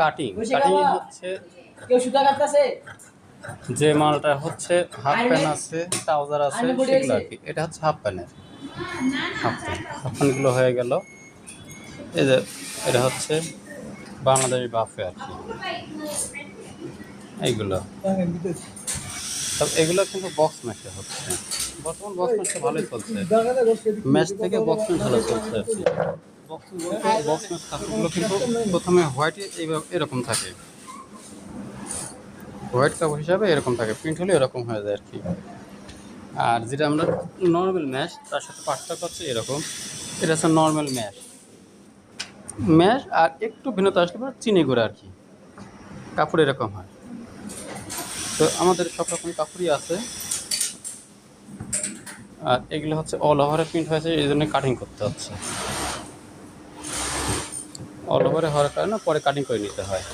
Cutting cutting হচ্ছে কেউ সুতা কাটতেছে? যে মালটা হচ্ছে হাফ প্যান্ট আছে, ট্রাউজার আছে, সেগুলো আর কি। এটা হচ্ছে হাফ প্যান্টের হাফ প্যান্টগুলো হয়ে গেল। এই যে এটা হচ্ছে বাংলাদেশি বাফে আর কি, এইগুলো। তবে এগুলো কিন্তু বক্স ম্যাচে হচ্ছে, বর্তমান বক্স ম্যাচটা ভালোই চলছে, ম্যাচ থেকে বক্স ম্যাচ ভালো চলছে আর কি। বক্স ম্যাচ কাপড়গুলো কিন্তু প্রথমে হোয়াইট এরকম থাকে, হোয়াইট কাপড় হিসাবে এরকম থাকে, প্রিন্ট হলে এরকম হয়ে যায় আর কি। আর যেটা আমরা নর্মাল ম্যাশ, তার সাথে পার্থক্য হচ্ছে এরকম, এটা হচ্ছে নর্মাল ম্যাশ আর একটু ভিন্নতা আসলে পরে চিনি গুঁড়া আর কি, কাপড় এরকম হয়। তো আমাদের সব রকম কাপড়ই আছে। আর এগুলো হচ্ছে অল ওভারে প্রিন্ট হয়েছে, এই জন্য কাটিং করতে হচ্ছে। অল ওভারে হওয়ার কারণে পরে কাটিং করে নিতে হয়।